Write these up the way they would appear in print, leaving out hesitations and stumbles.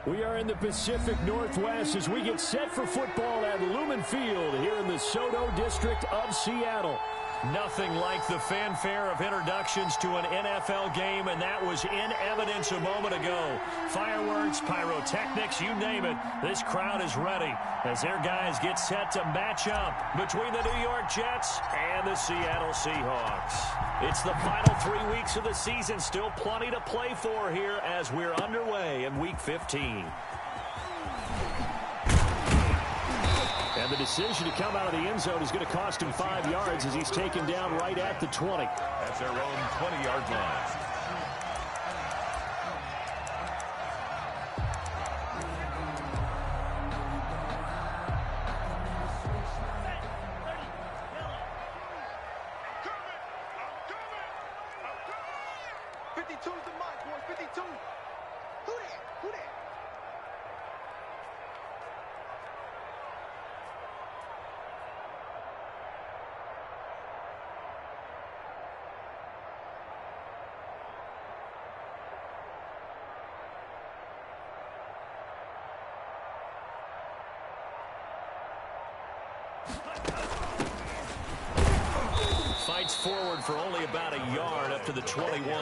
We are in the Pacific Northwest as we get set for football at Lumen Field here in the Soto District of Seattle. Nothing like the fanfare of introductions to an NFL game, and that was in evidence a moment ago. Fireworks, pyrotechnics, you name it. This crowd is ready as their guys get set to match up between the New York Jets and the Seattle Seahawks. It's the final 3 weeks of the season. Still plenty to play for here as we're underway in Week 15. And the decision to come out of the end zone is going to cost him 5 yards as he's taken down right at the 20. That's their own 20-yard line. Fights forward for only about a yard up to the 21.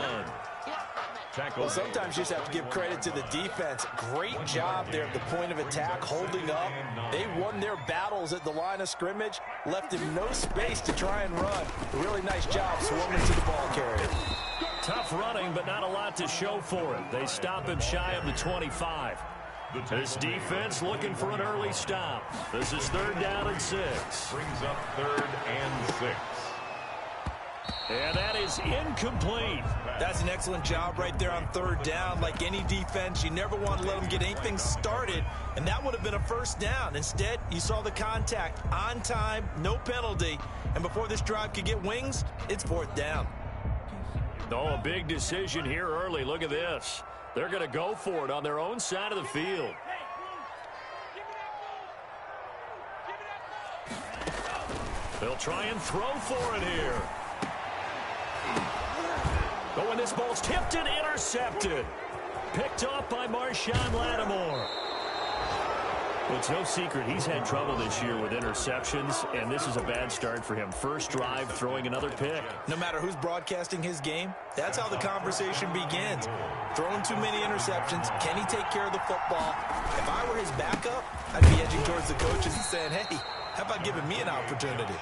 Well, sometimes you just have to give credit to the defense. Great job there at the point of attack, holding up. They won their battles at the line of scrimmage, left him no space to try and run. Really nice job swarming to the ball carrier. Tough running, but not a lot to show for it. They stop him shy of the 25. This defense looking for an early stop. This is 3rd down and 6. Brings up 3rd and 6. And that is incomplete. That's an excellent job right there on 3rd down. Like any defense, you never want to let them get anything started, and that would have been a 1st down. Instead, you saw the contact on time, no penalty, and before this drive could get wings, it's 4th down. Oh, a big decision here early. Look at this. They're going to go for it on their own side of the field. They'll try and throw for it here. Oh, and this ball's tipped and intercepted. Picked off by Marshawn Lattimore. Well, it's no secret he's had trouble this year with interceptions, and this is a bad start for him. First drive, throwing another pick. No matter who's broadcasting his game, that's how the conversation begins. Throwing too many interceptions, can he take care of the football? If I were his backup, I'd be edging towards the coaches and saying, hey, how about giving me an opportunity?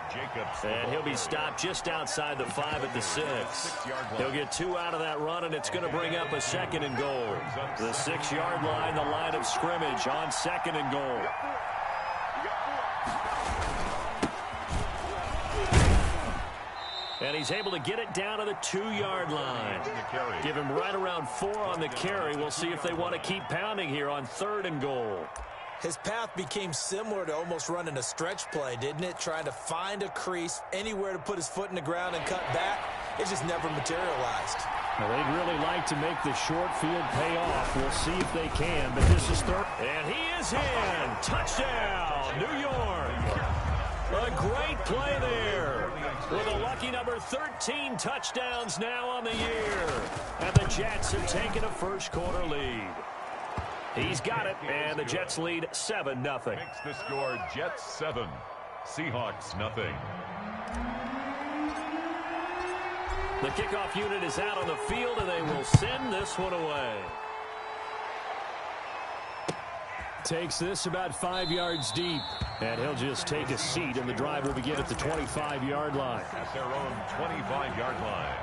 And he'll be stopped just outside the 5 at the 6. He'll get 2 out of that run, and it's going to bring up a 2nd and goal. The 6-yard line, the line of scrimmage on 2nd and goal. And he's able to get it down to the 2-yard line. Give him right around 4 on the carry. We'll see if they want to keep pounding here on 3rd and goal. His path became similar to almost running a stretch play, didn't it? Trying to find a crease, anywhere to put his foot in the ground and cut back. It just never materialized. Well, they'd really like to make the short field pay off. We'll see if they can, but this is 3rd. And he is in. Touchdown, New York. A great play there. With a lucky number 13 touchdowns now on the year. And the Jets have taken a first-quarter lead. He's got it, and the Jets lead 7-0. Makes the score Jets 7, Seahawks nothing. The kickoff unit is out on the field, and they will send this one away. Takes this about 5 yards deep, and he'll just take a seat, and the drive will begin at the 25-yard line. At their own 25-yard line.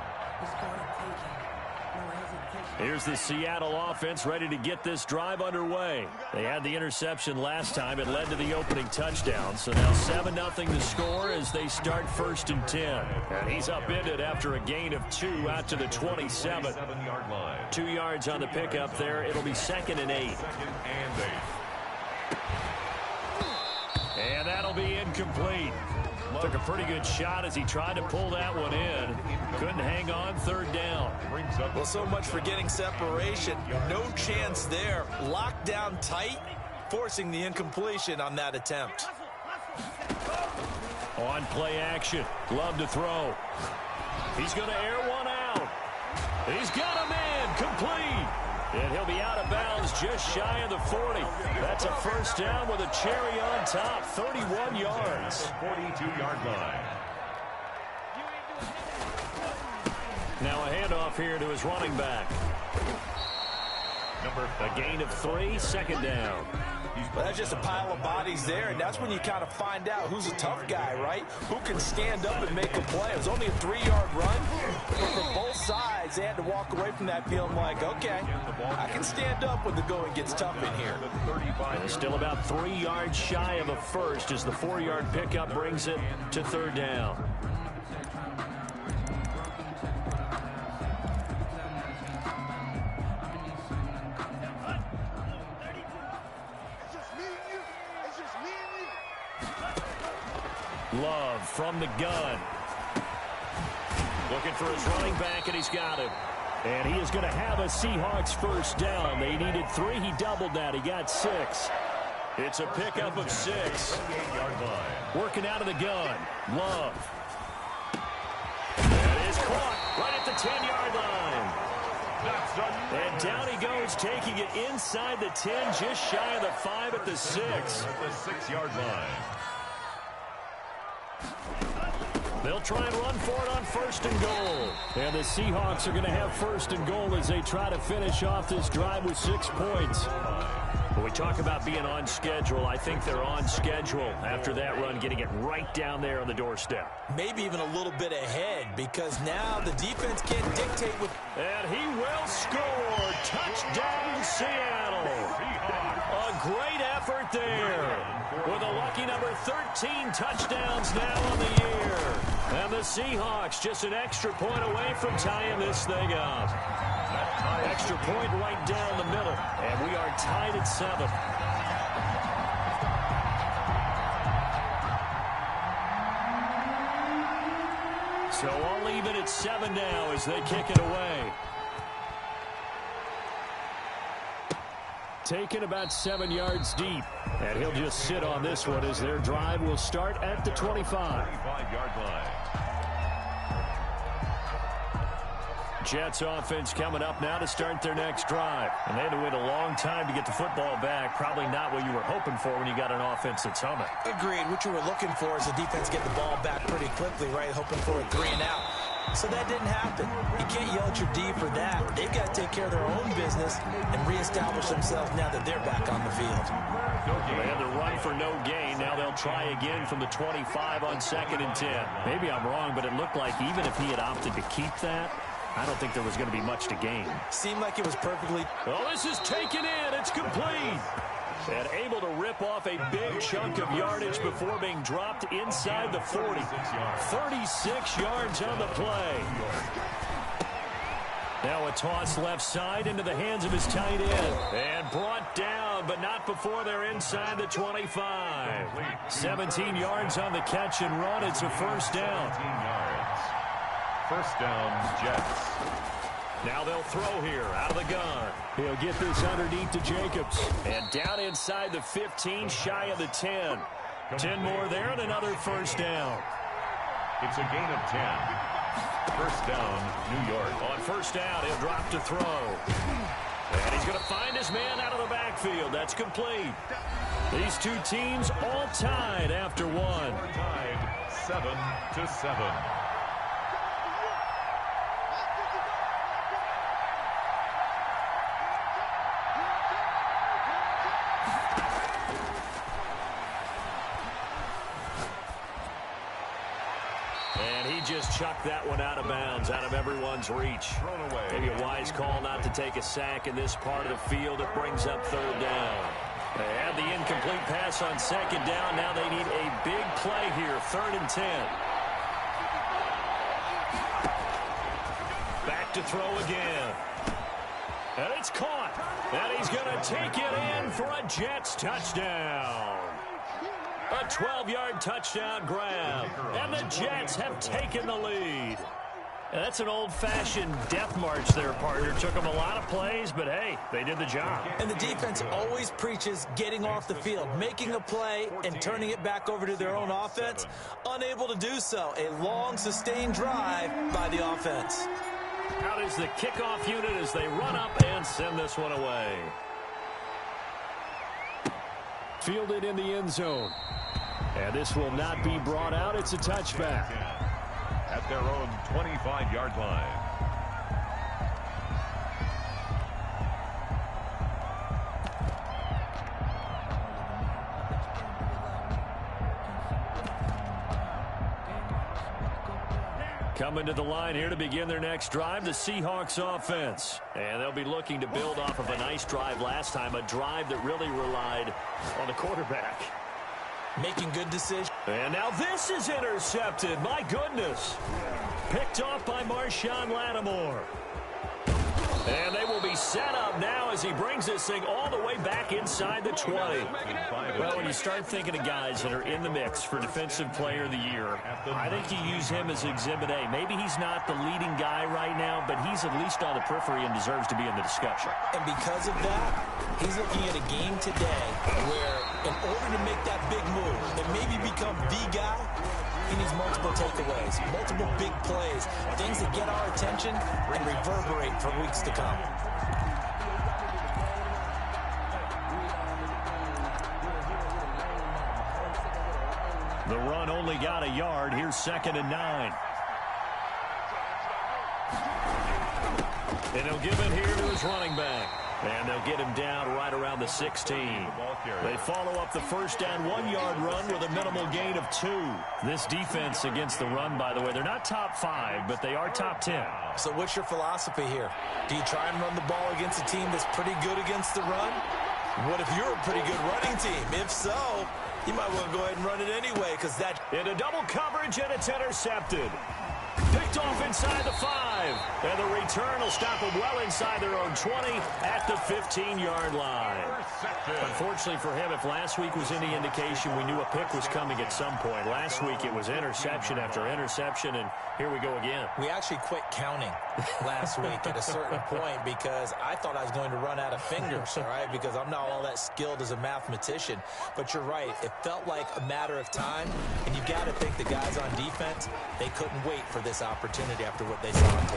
Here's the Seattle offense ready to get this drive underway. They had the interception last time. It led to the opening touchdown. So now 7-0 to score as they start 1st and 10. And he's upended after a gain of 2 out to the 27. 7-yard line. 2 yards on the pickup there. It'll be 2nd and 8. 2nd and 8. And that'll be incomplete. Took a pretty good shot as he tried to pull that one in. Couldn't hang on 3rd down. Well, so much for getting separation. No chance there. Locked down tight, forcing the incompletion on that attempt. On play action. Love to throw. He's going to air one out. He's got a man complete. And he'll be out of bounds just shy of the 40. That's a first down with a cherry on top, 31 yards. 42-yard line. Now a handoff here to his running back. A gain of 3, second down. Well, that's just a pile of bodies there, and that's when you kind of find out who's a tough guy, right? Who can stand up and make a play. It was only a 3-yard run, but for both sides, they had to walk away from that feeling like, okay, I can stand up when the going gets tough in here. Still about 3 yards shy of a first as the 4-yard pickup brings it to third down. Love from the gun. Looking for his running back, and he's got him. And he is going to have a Seahawks first down. They needed 3. He doubled that. He got 6. It's a pickup of 6. Working out of the gun. Love. That is caught right at the 10-yard line. And down he goes, taking it inside the 10, just shy of the 5 at the 6. At the 6-yard line. They'll try and run for it on first and goal. And the Seahawks are going to have first and goal as they try to finish off this drive with 6 points. When we talk about being on schedule, I think they're on schedule after that run, getting it right down there on the doorstep. Maybe even a little bit ahead, because now the defense can't dictate with... And he will score. Touchdown, Seattle. A great effort there. With a lucky number 13 touchdowns now on the year. And the Seahawks just an extra point away from tying this thing up. Extra point right down the middle. And we are tied at 7. So all even at 7 now as they kick it away. Taken about 7 yards deep. And he'll just sit on this one as their drive will start at the 25. 25-yard line. Jets offense coming up now to start their next drive. And they had to wait a long time to get the football back. Probably not what you were hoping for when you got an offense that's humming. Agreed. What you were looking for is the defense get the ball back pretty quickly, right? Hoping for a 3 and out. So that didn't happen. You can't yell at your D for that. They've got to take care of their own business and reestablish themselves now that they're back on the field. They had to run for no gain. Now they'll try again from the 25 on 2nd and 10. Maybe I'm wrong, but it looked like even if he had opted to keep that, I don't think there was going to be much to gain. Seemed like it was perfectly... Oh, this is taken in. It's complete. And able to rip off a big chunk of yardage before being dropped inside the 40. 36 yards on the play. Now a toss left side into the hands of his tight end. And brought down, but not before they're inside the 25. 17 yards on the catch and run. It's a first down. 17 yards. First down, Jets. Now they'll throw here out of the gun. He'll get this underneath to Jacobs. And down inside the 15, shy of the 10. 10 more there and another first down. It's a gain of 10. First down, New York. On first down, he'll drop to throw. And he's going to find his man out of the backfield. That's complete. These two teams all tied after one. Tied 7-7. Just chucked that one out of bounds, out of everyone's reach. Maybe a wise call not to take a sack in this part of the field. It brings up third down. They had the incomplete pass on second down. Now they need a big play here, 3rd and 10. Back to throw again. And it's caught. And he's going to take it in for a Jets touchdown. A 12-yard touchdown grab, and the Jets have taken the lead. And that's an old-fashioned death march there, partner. Took them a lot of plays, but hey, they did the job. And the defense always preaches getting off the field, making a play and turning it back over to their own offense. Unable to do so. A long, sustained drive by the offense. Out is the kickoff unit as they run up and send this one away. Fielded in the end zone. And this will not be brought out. It's a touchback. At their own 25-yard line. Coming to the line here to begin their next drive, the Seahawks offense. And they'll be looking to build off of a nice drive last time, a drive that really relied on the quarterback. Making good decisions. And now this is intercepted. My goodness. Picked off by Marshawn Lattimore. And they will be set up now as he brings this thing all the way back inside the 20. Well, when you start thinking of guys that are in the mix for Defensive Player of the Year, I think you use him as Exhibit A. Maybe he's not the leading guy right now, but he's at least on the periphery and deserves to be in the discussion. And because of that, he's looking at a game today where in order to make that big move and maybe become the guy, he needs multiple takeaways, multiple big plays, things that get our attention and reverberate for weeks to come. The run only got a yard. Here's 2nd and 9. And he'll give it here to his running back. And they'll get him down right around the 16. They follow up the first down 1-yard run with a minimal gain of 2. This defense against the run, by the way, they're not top 5, but they are top 10. So what's your philosophy here? Do you try and run the ball against a team that's pretty good against the run? What if you're a pretty good running team? If so, you might want to go ahead and run it anyway, because that... Into double coverage, and it's intercepted. Picked off inside the 5. And the return will stop them well inside their own 20 at the 15-yard line. Unfortunately for him, if last week was any indication, we knew a pick was coming at some point. Last week it was interception after interception, and here we go again. We actually quit counting last week at a certain point because I thought I was going to run out of fingers, all right, because I'm not all that skilled as a mathematician. But you're right. It felt like a matter of time, and you've got to think the guys on defense, they couldn't wait for this opportunity after what they saw on tape.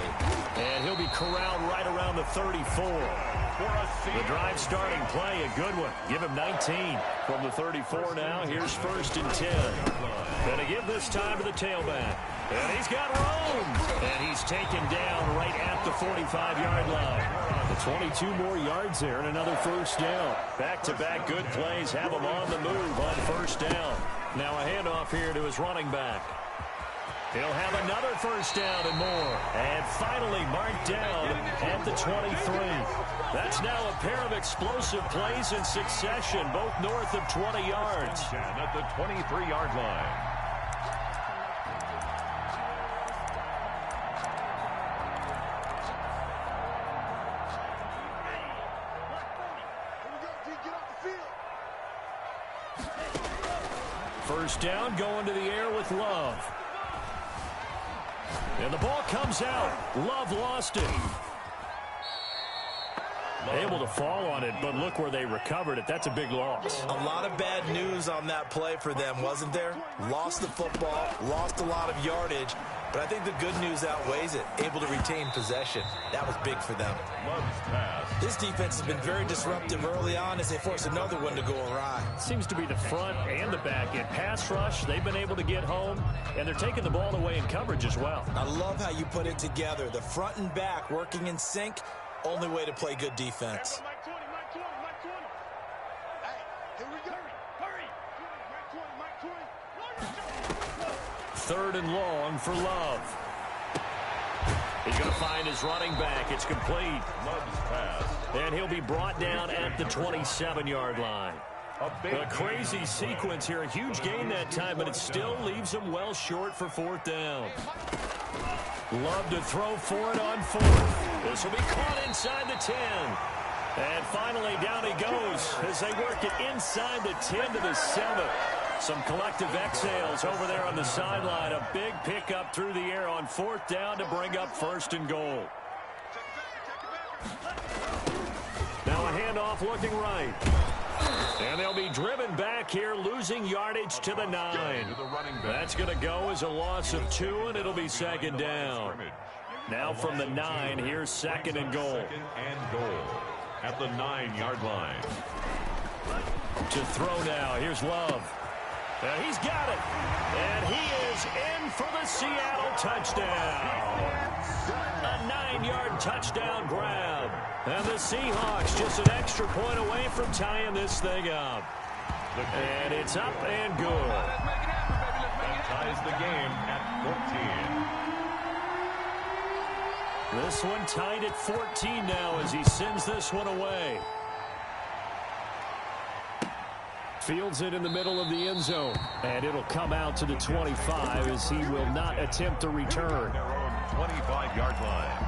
And he'll be corralled right around the 34. The drive starting play, a good one. Give him 19 from the 34 now. Here's 1st and 10. Gonna give this time to the tailback. And he's got room. And he's taken down right at the 45-yard line. The 22 more yards there and another first down. Back-to-back good plays have him on the move on first down. Now a handoff here to his running back. He'll have another first down and more. And finally marked down at the 23. That's now a pair of explosive plays in succession, both north of 20 yards. At the 23-yard line. First down, going to the air with Love. And the ball comes out. Love lost it. Able to fall on it, but look where they recovered it. That's a big loss. A lot of bad news on that play for them, wasn't there? Lost the football, lost a lot of yardage, but I think the good news outweighs it. Able to retain possession. That was big for them. This defense has been very disruptive early on as they force another one to go awry. Seems to be the front and the back end. Pass rush, they've been able to get home, and they're taking the ball away in coverage as well. I love how you put it together. The front and back working in sync. Only way to play good defense. Third and long for Love. He's going to find his running back. It's complete. And he'll be brought down at the 27-yard line. A crazy sequence here. A huge gain that time, but it still leaves him well short for 4th down. Love to throw for it on 4th. This will be caught inside the 10. And finally, down he goes as they work it inside the 10 to the 7. Some collective exhales over there on the sideline. A big pickup through the air on 4th down to bring up 1st and goal. Now a handoff looking right. And they'll be driven back here, losing yardage to the 9. That's going to go as a loss of 2, and it'll be 2nd down. Now from the 9, here's 2nd and goal. At the 9-yard line. To throw now. Here's Love. And he's got it. And he is in for the Seattle touchdown. A 9-yard touchdown grab. And the Seahawks just an extra point away from tying this thing up. And it's up and good. That ties the game at 14. This one tied at 14 now as he sends this one away. Fields it in the middle of the end zone. And it'll come out to the 25 as he will not attempt a return. Their own 25-yard line.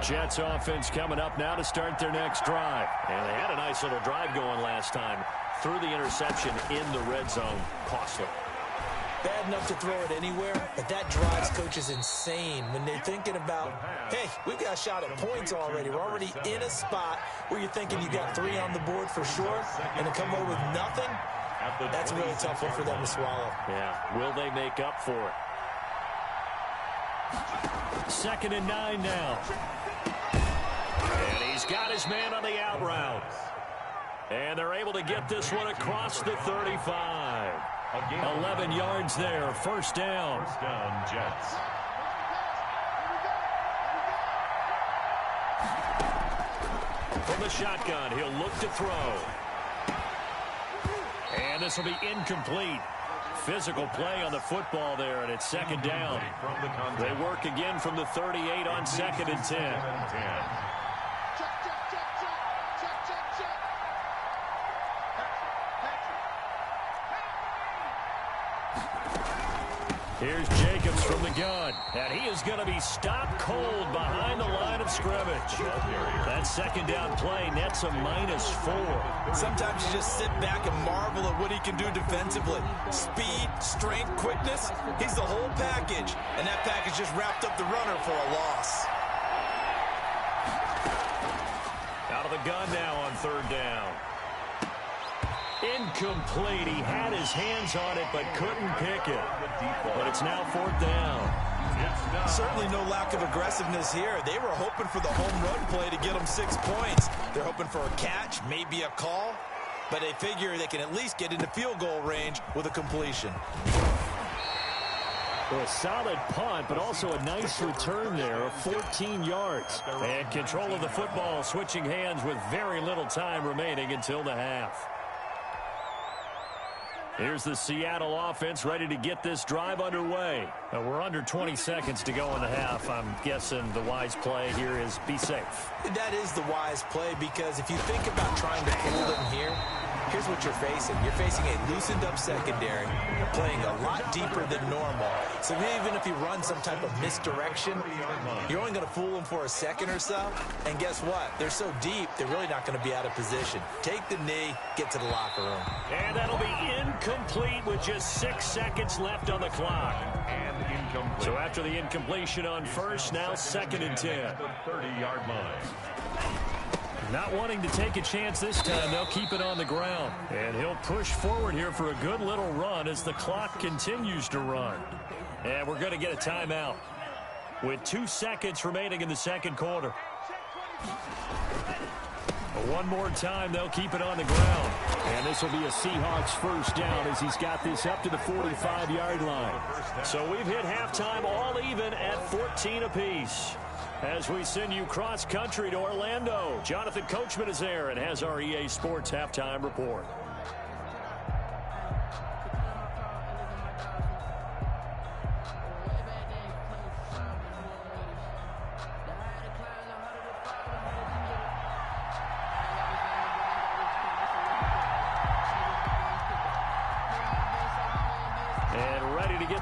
Jets offense coming up now to start their next drive. And they had a nice little drive going last time. Threw the interception in the red zone. Costly. Bad enough to throw it anywhere, but that drives coaches insane when they're thinking about, hey, we've got a shot at points already. We're already in a spot where you're thinking you got 3 on the board for sure, and to come away with nothing, that's a really tough one for them to swallow. Yeah, will they make up for it? 2nd and 9 now. And he's got his man on the out route. And they're able to get this one across the 35. 11 yards there, first down. First down, Jets. From the shotgun, he'll look to throw. And this will be incomplete. Physical play on the football there, and it's 2nd down. They work again from the 38 on 2nd and 10. Here's Jacobs from the gun, and he is going to be stopped cold behind the line of scrimmage. That 2nd down play nets a -4. Sometimes you just sit back and marvel at what he can do defensively. Speed, strength, quickness, he's the whole package. And that package just wrapped up the runner for a loss. Out of the gun now on 3rd down. Incomplete. He had his hands on it but couldn't pick it. But it's now 4th down. Certainly no lack of aggressiveness here. They were hoping for the home run play to get them 6 points. They're hoping for a catch, maybe a call. But they figure they can at least get into field goal range with a completion. Well, a solid punt, but also a nice return there of 14 yards. And control of the football switching hands with very little time remaining until the half. Here's the Seattle offense ready to get this drive underway. We're under 20 seconds to go in the half. I'm guessing the wise play here is be safe. That is the wise play, because if you think about trying to pull them here, here's what you're facing. You're facing a loosened up secondary. You're playing a lot deeper than normal. So even if you run some type of misdirection, you're only going to fool them for a second or so. And guess what? They're so deep, they're really not going to be out of position. Take the knee, get to the locker room. And that'll be incomplete with just 6 seconds left on the clock. And incomplete. So after the incompletion on first, now 2nd and 10. The 30-yard line. Not wanting to take a chance this time, they'll keep it on the ground. And he'll push forward here for a good little run as the clock continues to run. And we're going to get a timeout with 2 seconds remaining in the 2nd quarter. One more time, they'll keep it on the ground. And this will be a Seahawks first down as he's got this up to the 45-yard line. So we've hit halftime all even at 14 apiece. As we send you cross-country to Orlando, Jonathan Coachman is there and has our EA Sports halftime report.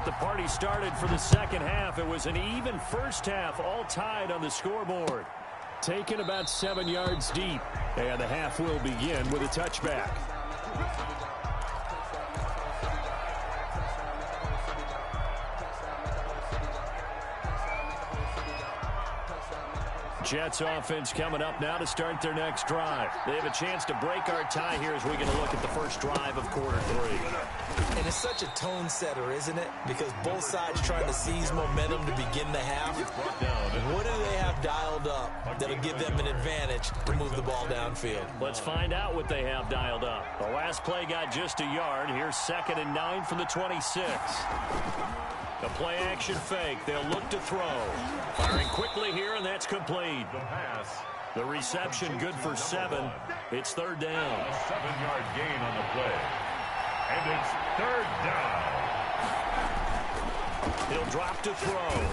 The party started for the 2nd half. It was an even first half, all tied on the scoreboard. Taken about 7 yards deep, and the half will begin with a touchback. Jets offense coming up now to start their next drive. They have a chance to break our tie here as we get a look at the first drive of quarter 3. And it's such a tone setter, isn't it? Because both sides trying to seize momentum to begin the half. What do they have dialed up that'll give them an advantage to move the ball downfield? Let's find out what they have dialed up. The last play got just a yard. Here's 2nd and 9 from the 26. The play action fake. They'll look to throw. Firing quickly here, and that's complete. The pass. The reception good for 7. It's 3rd down. A 7-yard gain on the play. And it's 3rd down. He'll drop to throw.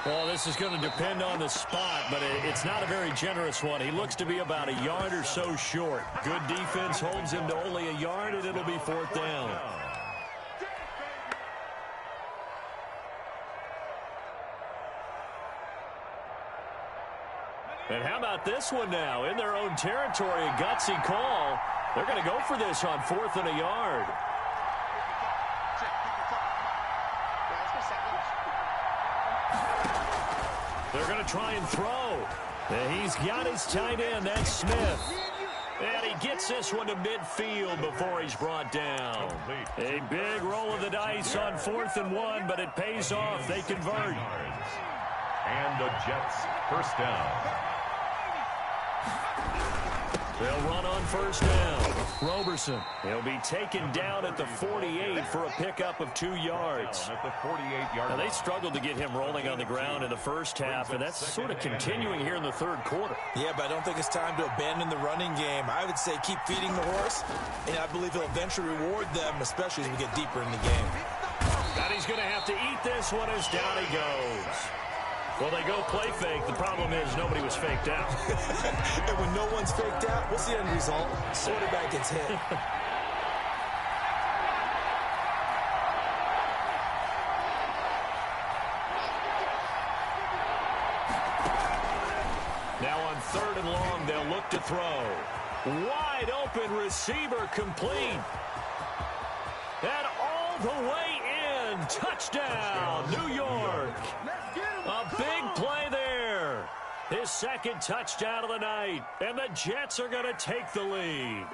Well, this is going to depend on the spot, but it's not a very generous one. He looks to be about a yard or so short. Good defense holds him to only a yard, and it'll be 4th down. And how about this one now? In their own territory, a gutsy call. They're going to go for this on 4th and a yard. They're going to try and throw. And he's got his tight end. That's Smith. And he gets this one to midfield before he's brought down. A big roll of the dice on 4th and 1, but it pays off. They convert. And the Jets first down. They'll run on 1st down. Roberson. He'll be taken down at the 48 for a pickup of 2 yards. At the 48-yard now, they struggled to get him rolling on the ground in the first half, and that's sort of continuing here in the 3rd quarter. Yeah, but I don't think it's time to abandon the running game. I would say keep feeding the horse, and I believe he'll eventually reward them, especially as we get deeper in the game. Now he's going to have to eat this one as down he goes. Well, they go play fake. The problem is nobody was faked out. And when no one's faked out, what's the end result? Quarterback gets hit. Now on 3rd and long, they'll look to throw. Wide open receiver complete. And all the way in. Touchdown, New York. A big play there. His 2nd touchdown of the night. And the Jets are going to take the lead.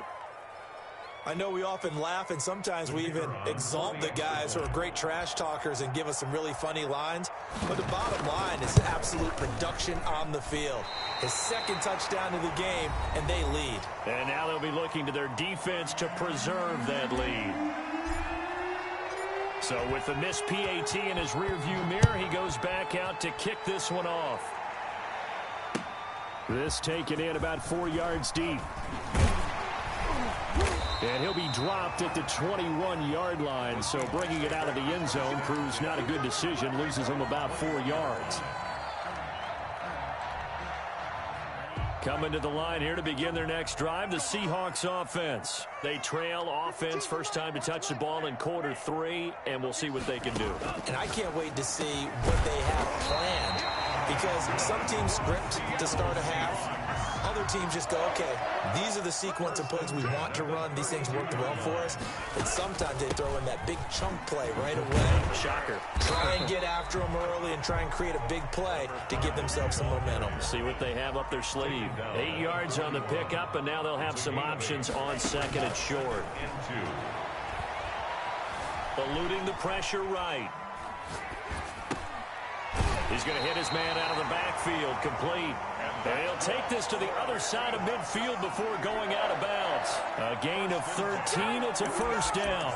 I know we often laugh, and sometimes we even exalt the guys who are great trash talkers and give us some really funny lines. But the bottom line is absolute production on the field. His 2nd touchdown of the game, and they lead. And now they'll be looking to their defense to preserve that lead. So with the missed PAT in his rearview mirror, he goes back out to kick this one off. This taken in about 4 yards deep. And he'll be dropped at the 21-yard line, so bringing it out of the end zone proves not a good decision, loses him about 4 yards. Coming to the line here to begin their next drive, the Seahawks offense. They trail offense, first time to touch the ball in quarter 3, and we'll see what they can do. And I can't wait to see what they have planned, because some teams script to start a half. Other teams just go, okay, these are the sequence of plays we want to run. These things worked well for us. And sometimes they throw in that big chunk play right away. Shocker. Try and get after them early and try and create a big play to give themselves some momentum. See what they have up their sleeve. 8 yards on the pickup, and now they'll have some options on 2nd and short. Eluding the pressure right. He's going to hit his man out of the backfield, complete. And he'll take this to the other side of midfield before going out of bounds. A gain of 13. It's a 1st down.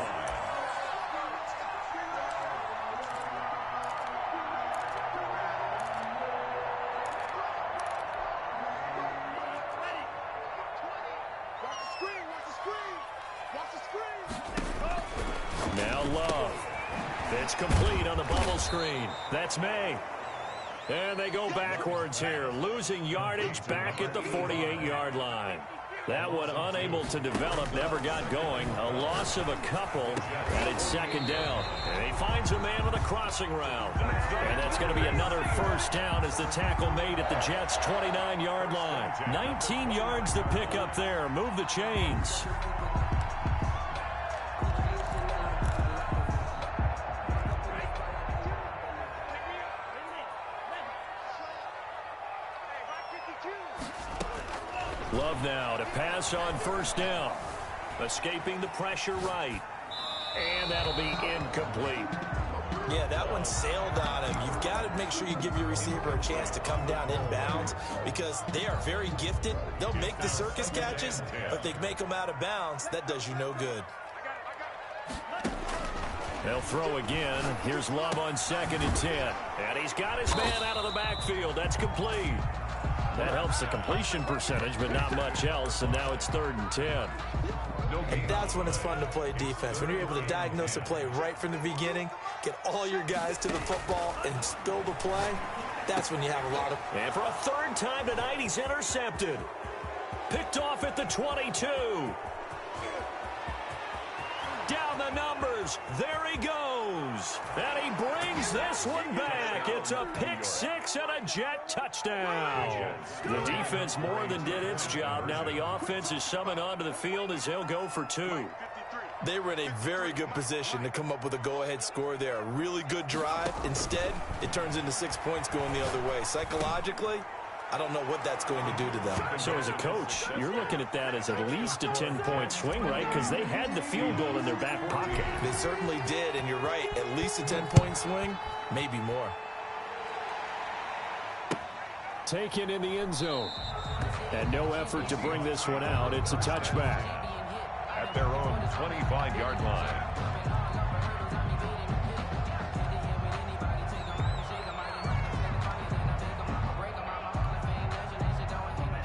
Now Love. It's complete on the bubble screen. That's May. And they go backwards here, losing yardage back at the 48-yard line. That one unable to develop, never got going. A loss of a couple, and it's 2nd down. And he finds a man with a crossing route. And that's going to be another 1st down as the tackle made at the Jets' 29-yard line. 19 yards to pick up there. Move the chains. Love now to pass on first down. Escaping the pressure right. And that'll be incomplete. Yeah, that one sailed on him. You've got to make sure you give your receiver a chance to come down inbounds because they are very gifted. They'll make the circus catches, but if they make them out of bounds, that does you no good. They'll throw again. Here's Love on 2nd and 10. And he's got his man out of the backfield. That's complete. That helps the completion percentage, but not much else. And now it's 3rd and 10. And that's when it's fun to play defense. When you're able to diagnose a play right from the beginning, get all your guys to the football and spill the play, that's when you have a lot of... And for a 3rd time tonight, he's intercepted. Picked off at the 22. Down the numbers. There he goes. And he brings this one back. It's a pick 6 and a Jet touchdown. The defense more than did its job. Now the offense is summoned onto the field as they'll go for 2. They were in a very good position to come up with a go-ahead score there. A really good drive. Instead, it turns into 6 points going the other way. Psychologically, I don't know what that's going to do to them. So as a coach, you're looking at that as at least a 10-point swing, right? Because they had the field goal in their back pocket. They certainly did, and you're right. At least a 10-point swing, maybe more. Taken in the end zone. And no effort to bring this one out. It's a touchback. At their own 25-yard line.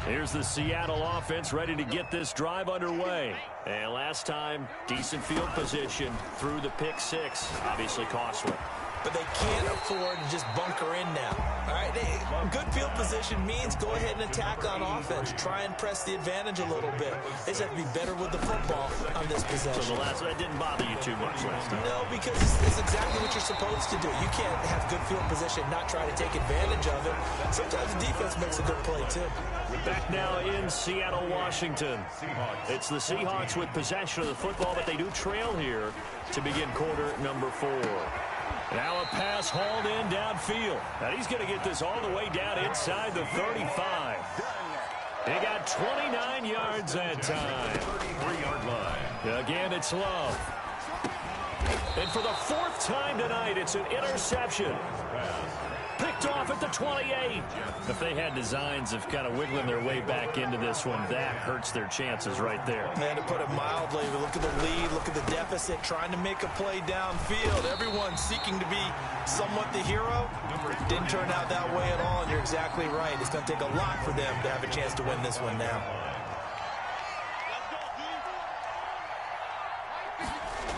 Here's the Seattle offense ready to get this drive underway. And last time, decent field position through the pick 6. Obviously costly. But they can't afford to just bunker in now. All right, good field position means go ahead and attack on offense. Try and press the advantage a little bit. They just have to be better with the football on this possession. So that didn't bother you too much last time? No, because it's exactly what you're supposed to do. You can't have good field position and not try to take advantage of it. Sometimes the defense makes a good play, too. Back now in Seattle, Washington. It's the Seahawks with possession of the football, but they do trail here to begin quarter number 4. Now a pass hauled in downfield. And he's going to get this all the way down inside the 35. He got 29 yards that time. 33-yard line. Again, it's Love. And for the 4th time tonight, it's an interception. Picked off at the 28. If they had designs of kind of wiggling their way back into this one, that hurts their chances right there. Man, to put it mildly, look at the lead, look at the deficit, trying to make a play downfield. Everyone seeking to be somewhat the hero. Didn't turn out that way at all, and you're exactly right. It's going to take a lot for them to have a chance to win this one now.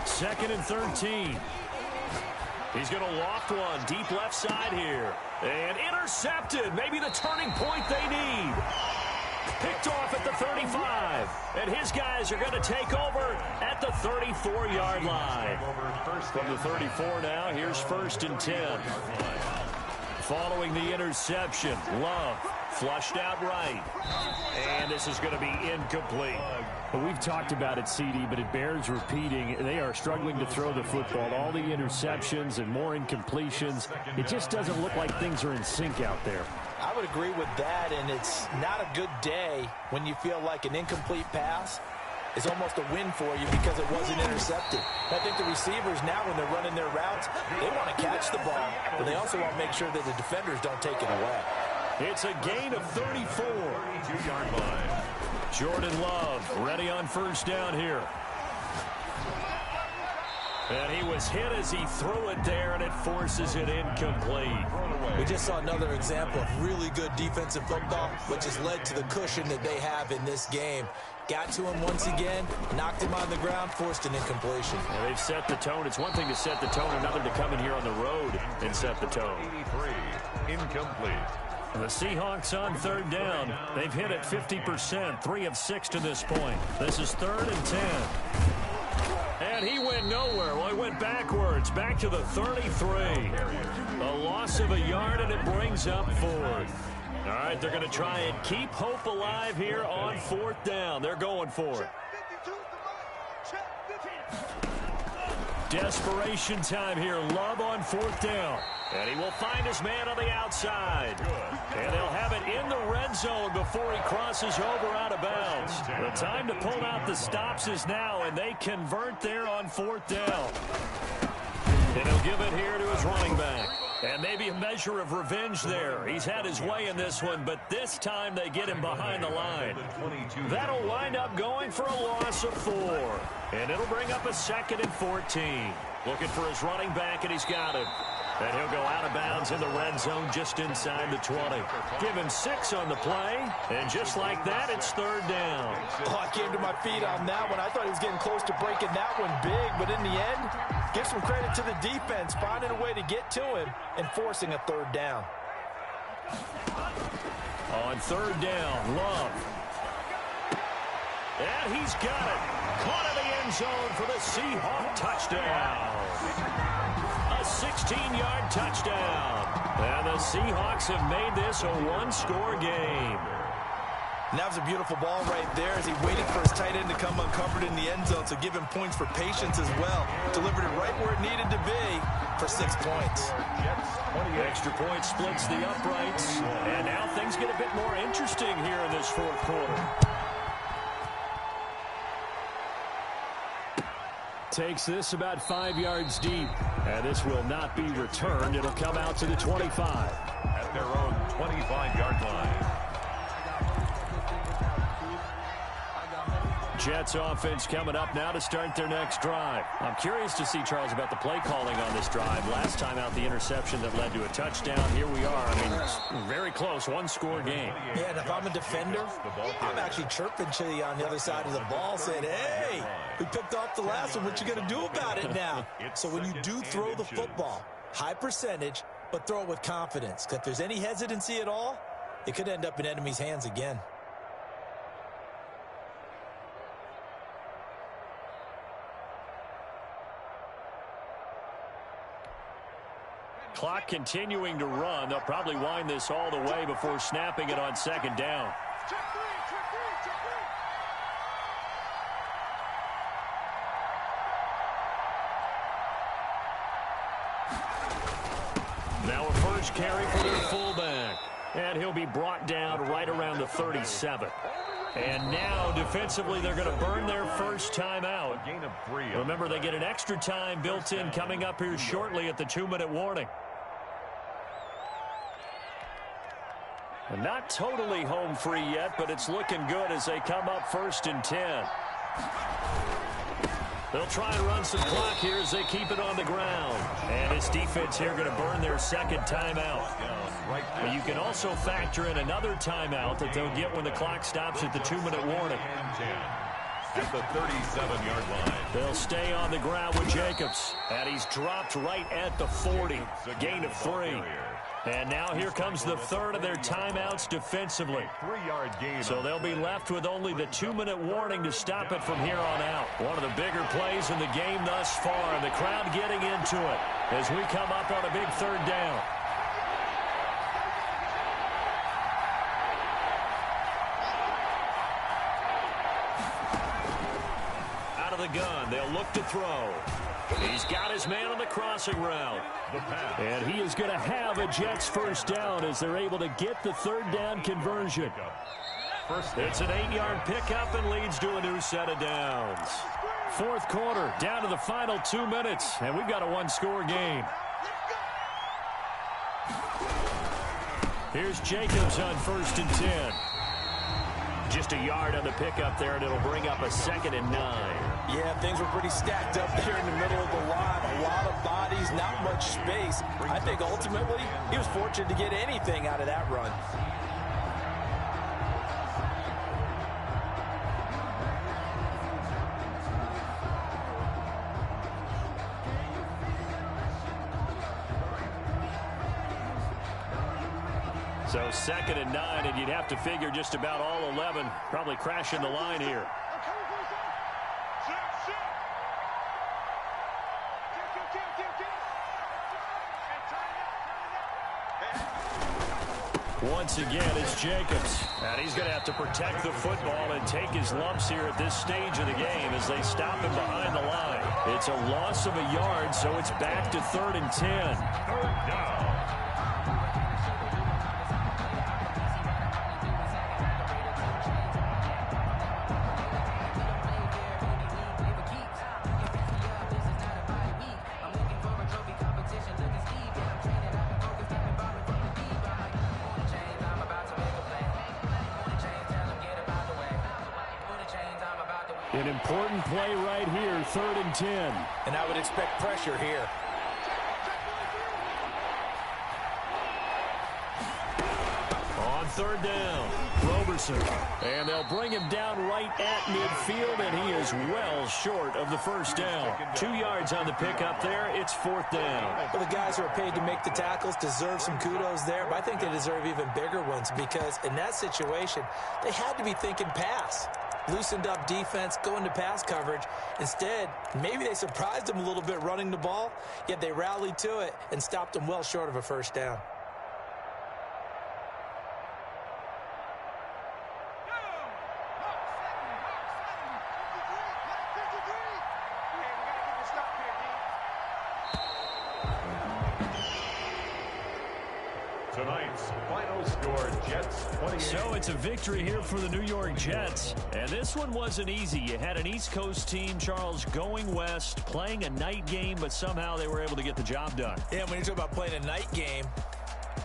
Second and 13. He's going to loft one deep left side here. And intercepted. Maybe the turning point they need. Picked off at the 35. And his guys are going to take over at the 34-yard line. From the 34 now, here's 1st and 10. Following the interception, Love flushed out right. And this is going to be incomplete. Well, we've talked about it, CD, but it bears repeating. They are struggling to throw the football. All the interceptions and more incompletions. It just doesn't look like things are in sync out there. I would agree with that, and it's not a good day when you feel like an incomplete pass is almost a win for you because it wasn't intercepted. I think the receivers now, when they're running their routes, they want to catch the ball, but they also want to make sure that the defenders don't take it away. It's a gain of 34. 32-yard line. Jordan Love ready on first down here. And he was hit as he threw it there, and it forces it incomplete. We just saw another example of really good defensive football, which has led to the cushion that they have in this game. Got to him once again, knocked him on the ground, forced an incompletion. Well, they've set the tone. It's one thing to set the tone, another to come in here on the road and set the tone. 83, incomplete. The Seahawks on 3rd down. They've hit it 50%, 3 of 6 to this point. This is 3rd and 10. And he went nowhere. Well, he went backwards, back to the 33. A loss of a yard, and it brings up 4th. All right, they're going to try and keep hope alive here on 4th down. They're going for it. Desperation time here. Love on fourth down. And he will find his man on the outside. And they'll have it in the red zone before he crosses over out of bounds. The time to pull out the stops is now, and they convert there on fourth down. And he'll give it here to his running back. And maybe a measure of revenge there. He's had his way in this one, but this time they get him behind the line. That'll wind up going for a loss of 4. And it'll bring up a 2nd and 14. Looking for his running back, and he's got him. And he'll go out of bounds in the red zone just inside the 20. Give him 6 on the play, and just like that, it's 3rd down. Oh, I came to my feet on that one. I thought he was getting close to breaking that one big, but in the end, give some credit to the defense, finding a way to get to him and forcing a 3rd down. On 3rd down, Love. And he's got it. Caught in the end zone for the Seahawk touchdown. A 16-yard touchdown. And the Seahawks have made this a one-score game. And that was a beautiful ball right there as he waited for his tight end to come uncovered in the end zone, so give him points for patience as well. Delivered it right where it needed to be for 6 points. Extra point splits the uprights. And now things get a bit more interesting here in this 4th quarter. Takes this about 5 yards deep. And this will not be returned. It'll come out to the 25. At their own 25-yard line. Jets offense coming up now to start their next drive. I'm curious to see, Charles, about the play calling on this drive. Last time out, the interception that led to a touchdown. Here we are. I mean, very close, one-score game. Yeah, and if I'm a defender, I'm actually chirping to you on the other side of the ball, saying, hey, we picked off the last one. What you going to do about it now? So when you do throw the football, high percentage, but throw it with confidence. Because if there's any hesitancy at all, it could end up in enemy's hands again. Clock continuing to run. They'll probably wind this all the way before snapping it on 2nd down. Now a first carry for their fullback. And he'll be brought down right around the 37. And now, defensively, they're going to burn their first timeout. Remember, they get an extra time built in coming up here shortly at the 2-minute warning. And not totally home free yet, but it's looking good as they come up 1st and 10. They'll try and run some clock here as they keep it on the ground. And this defense here going to burn their 2nd timeout. But you can also factor in another timeout that they'll get when the clock stops at the 2-minute warning. At the 37-yard line. They'll stay on the ground with Jacobs. And he's dropped right at the 40. Gain of 3. And now here comes the 3rd of their timeouts defensively. 3-yard gain. So they'll be left with only the 2-minute warning to stop it from here on out. One of the bigger plays in the game thus far, and the crowd getting into it as we come up on a big 3rd down. Out of the gun, they'll look to throw. He's got his man on the crossing route. And he is going to have a Jets first down as they're able to get the 3rd down conversion. It's an 8-yard pickup and leads to a new set of downs. 4th quarter, down to the final 2 minutes, and we've got a one-score game. Here's Jacobs on 1st and 10. Just a yard on the pickup there, and it'll bring up a 2nd and 9. Yeah, things were pretty stacked up there in the middle of the line. A lot of bodies, not much space. I think ultimately he was fortunate to get anything out of that run. So 2nd and 9, and you'd have to figure just about all 11 probably crashing the line here. Once again, it's Jacobs. And he's going to have to protect the football and take his lumps here at this stage of the game as they stop him behind the line. It's a loss of a yard, so it's back to 3rd and 10. Third down. An important play right here, 3rd and 10. And I would expect pressure here. On 3rd down, Roberson. And they'll bring him down right at midfield, and he is well short of the first down. 2 yards on the pickup there. It's 4th down. Well, the guys who are paid to make the tackles deserve some kudos there, but I think they deserve even bigger ones because in that situation, they had to be thinking pass. Loosened up defense, going to pass coverage. Instead, maybe they surprised him a little bit running the ball, yet they rallied to it and stopped him well short of a first down. Tonight's final score, Jets 28. So it's a victory here for the New York Jets. And this one wasn't easy. You had an East Coast team, Charles, going west, playing a night game, but somehow they were able to get the job done. Yeah, when you talk about playing a night game,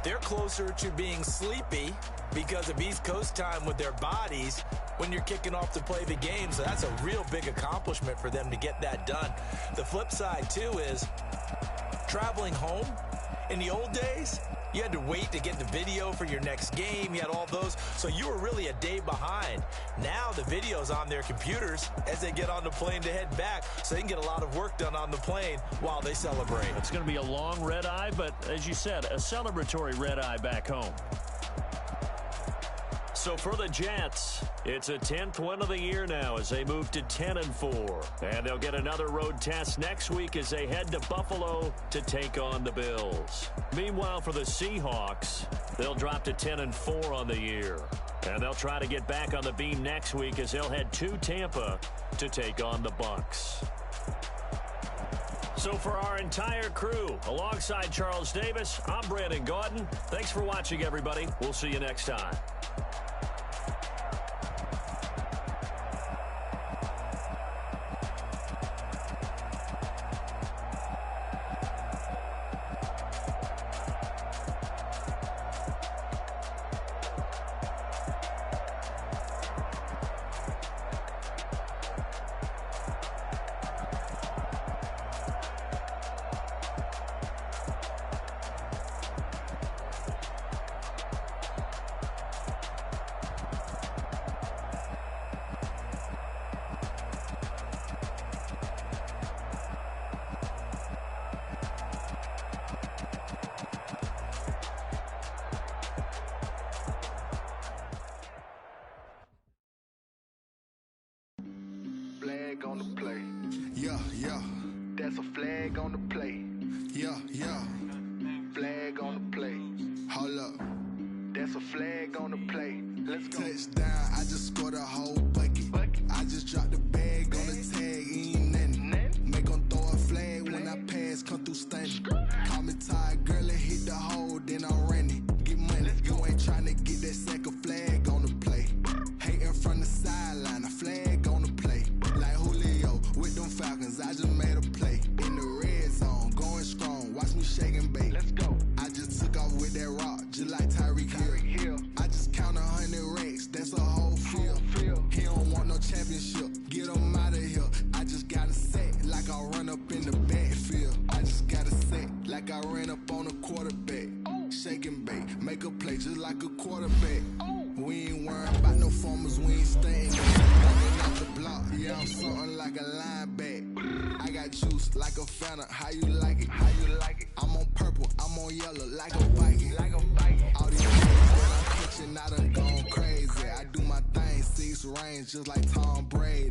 they're closer to being sleepy because of East Coast time with their bodies when you're kicking off to play the game. So that's a real big accomplishment for them to get that done. The flip side, too, is traveling home. In the old days, you had to wait to get the video for your next game. You had all those, so you were really a day behind. Now the video's on their computers as they get on the plane to head back, so they can get a lot of work done on the plane while they celebrate. It's going to be a long red eye, but as you said, a celebratory red eye back home. So for the Jets, it's a 10th win of the year now as they move to 10-4. And they'll get another road test next week as they head to Buffalo to take on the Bills. Meanwhile, for the Seahawks, they'll drop to 10-4 on the year. And they'll try to get back on the beam next week as they'll head to Tampa to take on the Bucs. So for our entire crew, alongside Charles Davis, I'm Brandon Gaudin. Thanks for watching, everybody. We'll see you next time. On the play. Yeah, yeah. That's a flag on the play. Yeah, yeah. Flag on the play. Hold up. That's a flag on the play. Let's go. Touchdown, I just scored a whole bucket. I just dropped the bag on the tag, ain't nothing. Make them throw a flag when I pass, come through stunning. Call me tired, girl, and hit the hole, then I'm running. Get money, you ain't trying to get that second flag on the play. Hating from the sideline, a flag on the play. Like Julio with them Falcons, I just made a play. In the red zone, going strong, watch me shake and bake. Let's go. I just took off with that rock, just like Tyreek Hill. I just count 100 racks, that's a whole field. He don't want no championship, get him out of here. I just got a set, like I run up in the backfield. I just got a set, like I ran up on a quarterback. Shake and bake, make a play just like a quarterback. We ain't worried about no formers, we ain't staying off the block. Yeah, I'm something like a linebacker. I got juice like a Fanta, how you like it? How you like it? I'm on purple, I'm on yellow, like a Viking. Like a Viking. All these that I'm catching, I done gone crazy. I do my thing, 6 range, just like Tom Brady.